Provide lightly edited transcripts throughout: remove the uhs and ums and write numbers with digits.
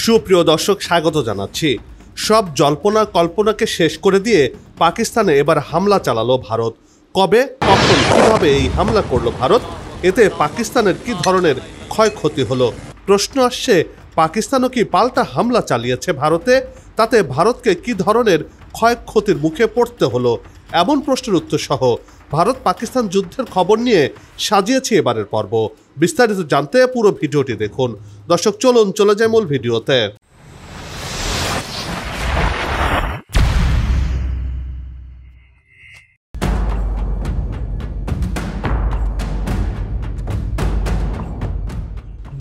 সুপ্রিয় দর্শক, স্বাগত জানাচ্ছি। সব জল্পনা কল্পনাকে শেষ করে দিয়ে পাকিস্তানে এবার হামলা চালালো ভারত। কবে, কখন, কিভাবে এই হামলা করলো ভারত? এতে পাকিস্তানের কি ধরনের ক্ষয়ক্ষতি হলো? প্রশ্ন আসছে, পাকিস্তানও কি পাল্টা হামলা চালিয়েছে ভারতে? তাতে ভারতকে কি ধরনের ক্ষয়ক্ষতির মুখে পড়তে হলো? এমন প্রশ্নের উত্তর সহ ভারত পাকিস্তান যুদ্ধের খবর নিয়ে সাজিয়েছি এবারের পর্ব। বিস্তারিত জানতে পুরো ভিডিওটি দেখুন। দর্শক চলুন চলে যায় মূল ভিডিওতে।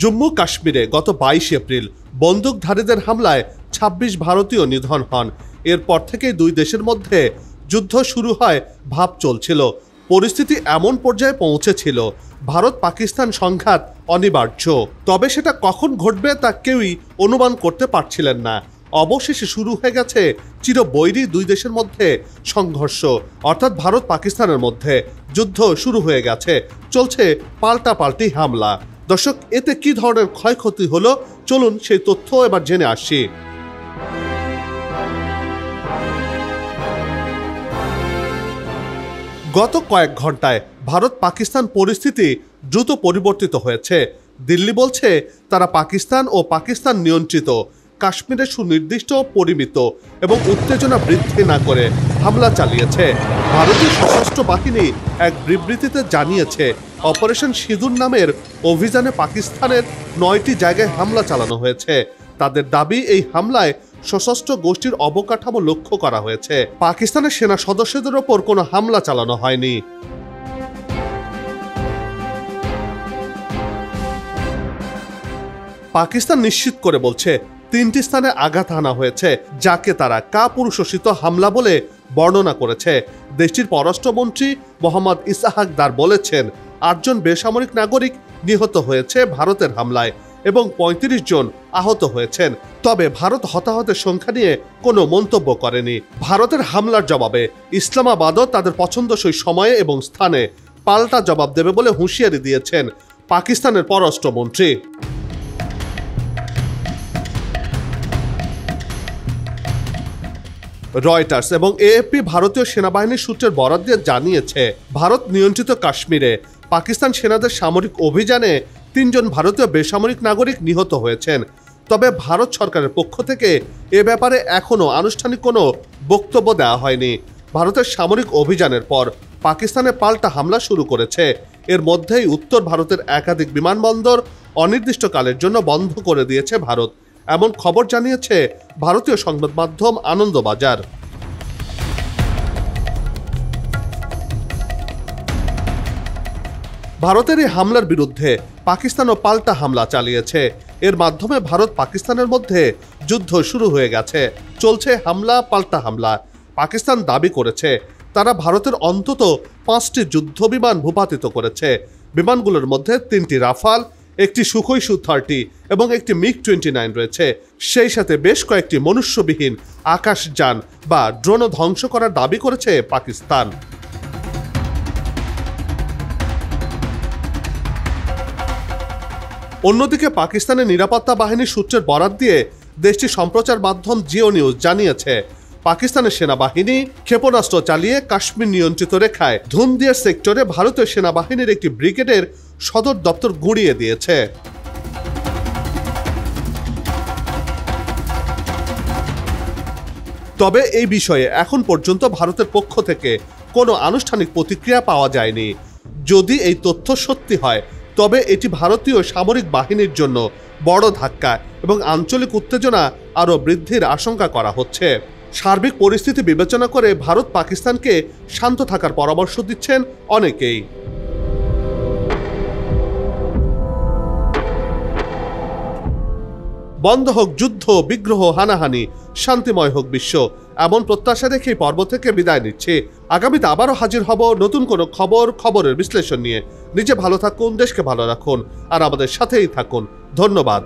জম্মু কাশ্মীরে গত 22 এপ্রিল বন্দুকধারীদের হামলায় 26 ভারতীয় নিধন হন। এরপর থেকেই দুই দেশের মধ্যে যুদ্ধ শুরু হয়, ভাব চলছিল। পরিস্থিতি এমন পর্যায়ে পৌঁছেছিল ভারত পাকিস্তান সংঘাত অনিবার্য। তবে সেটা কখন ঘটবে তা কেউই অনুমান করতে পারছিলেন না। অবশেষে শুরু হয়ে গেছে চিরবৈরী দুই দেশের মধ্যে সংঘর্ষ, অর্থাৎ ভারত পাকিস্তানের মধ্যে যুদ্ধ শুরু হয়ে গেছে। চলছে পাল্টাপাল্টি হামলা। দর্শক, এতে কি ধরনের ক্ষয়ক্ষতি হলো চলুন সেই তথ্য এবার জেনে আসি। গত কয়েক ঘন্টায় ভারত পাকিস্তান পরিস্থিতি দ্রুত পরিবর্তিত হয়েছে। দিল্লি বলছে তারা পাকিস্তান ও পাকিস্তান নিয়ন্ত্রিত কাশ্মীরে সুনির্দিষ্ট, পরিমিত এবং উত্তেজনা বৃদ্ধি না করে হামলা চালিয়েছে। ভারতীয় সশস্ত্র বাহিনী এক বিবৃতিতে জানিয়েছে, অপারেশন সিঁদুর নামের অভিযানে পাকিস্তানের 9টি জায়গায় হামলা চালানো হয়েছে। তাদের দাবি, এই হামলায় সশস্ত্র গোষ্ঠীর অবকাঠামো লক্ষ্য করা হয়েছে। পাকিস্তানের সেনা সদস্যদের ওপর কোনো হামলা চালানো হয়নি। পাকিস্তান নিশ্চিত করে বলছে 3টি স্থানে আঘাত হানা হয়েছে, যাকে তারা কাপুরুষোচিত হামলা বলে বর্ণনা করেছে। দেশটির পররাষ্ট্রমন্ত্রী মোহাম্মদ ইসহাক দার বলেছেন, 8 জন বেসামরিক নাগরিক নিহত হয়েছে ভারতের হামলায় এবং 35 জন আহত হয়েছেন। তবে ভারত হতাহতের সংখ্যা নিয়ে কোনো মন্তব্য করেনি। ভারতের হামলার জবাবে ইসলামাবাদও তাদের পছন্দসই সময়ে এবং স্থানে পাল্টা জবাব দেবে বলে হুঁশিয়ারি দিয়েছেন পাকিস্তানের পররাষ্ট্রমন্ত্রী। রয়টার্স এবং এএফপি ভারতীয় সেনাবাহিনীর সূত্রের বরাত দিয়ে জানিয়েছে, ভারত নিয়ন্ত্রিত কাশ্মীরে পাকিস্তান সেনাদের সামরিক অভিযানে 3 জন ভারতীয় বেসামরিক নাগরিক নিহত হয়েছেন। তবে ভারত সরকারের পক্ষ থেকে এ ব্যাপারে এখনও আনুষ্ঠানিক কোনো বক্তব্য দেওয়া হয়নি। ভারতের সামরিক অভিযানের পর পাকিস্তানে পাল্টা হামলা শুরু করেছে। এর মধ্যেই উত্তর ভারতের একাধিক বিমানবন্দর অনির্দিষ্টকালের জন্য বন্ধ করে দিয়েছে ভারত। এমন খবর জানিয়েছে ভারতীয় সংবাদ মাধ্যম আনন্দবাজার। ভারতের এই হামলার বিরুদ্ধে পাকিস্তানও পাল্টা হামলা চালিয়েছে। এর মাধ্যমে ভারত পাকিস্তানের মধ্যে যুদ্ধ শুরু হয়ে গেছে। চলছে হামলা পাল্টা হামলা। পাকিস্তান দাবি করেছে তারা ভারতের অন্তত 5টি যুদ্ধ বিমান ভূপাতিত করেছে। বিমানগুলোর মধ্যে 3টি রাফাল, একটি সুখোই Su-30 এবং একটি MiG-29 রয়েছে। সেই সাথে বেশ কয়েকটি মনুষ্যবিহীন আকাশযান বা ড্রোনও ধ্বংস করার দাবি করেছে পাকিস্তান। অন্যদিকে পাকিস্তানের নিরাপত্তা বাহিনীর সূত্রের বরাত দিয়ে দেশটির সম্প্রচার মাধ্যম জিও নিউজ জানিয়েছে, পাকিস্তানের সেনাবাহিনী ক্ষেপণাস্ত্র চালিয়ে কাশ্মীর নিয়ন্ত্রিত রেখায় ধুনদিয়ার সেক্টরে ভারতীয় সেনাবাহিনীর একটি ব্রিগেডের সদর দপ্তর গুঁড়িয়ে দিয়েছে। তবে এই বিষয়ে এখন পর্যন্ত ভারতের পক্ষ থেকে কোনো আনুষ্ঠানিক প্রতিক্রিয়া পাওয়া যায়নি। যদি এই তথ্য সত্যি হয় তবে এটি ভারতীয় সামরিক বাহিনীর জন্য বড় ধাক্কা এবং আঞ্চলিক উত্তেজনা আরও বৃদ্ধির আশঙ্কা করা হচ্ছে। সার্বিক পরিস্থিতি বিবেচনা করে ভারত পাকিস্তানকে শান্ত থাকার পরামর্শ দিচ্ছেন অনেকেই। বন্ধ হোক যুদ্ধ, বিগ্রহ, হানাহানি, শান্তিময় হোক বিশ্ব, এমন প্রত্যাশা রেখে পর্ব থেকে বিদায় নিচ্ছি। আগামীতে আবারও হাজির হব নতুন কোনো খবরের বিশ্লেষণ নিয়ে। নিজে ভালো থাকুন, দেশকে ভালো রাখুন আর আমাদের সাথেই থাকুন। ধন্যবাদ।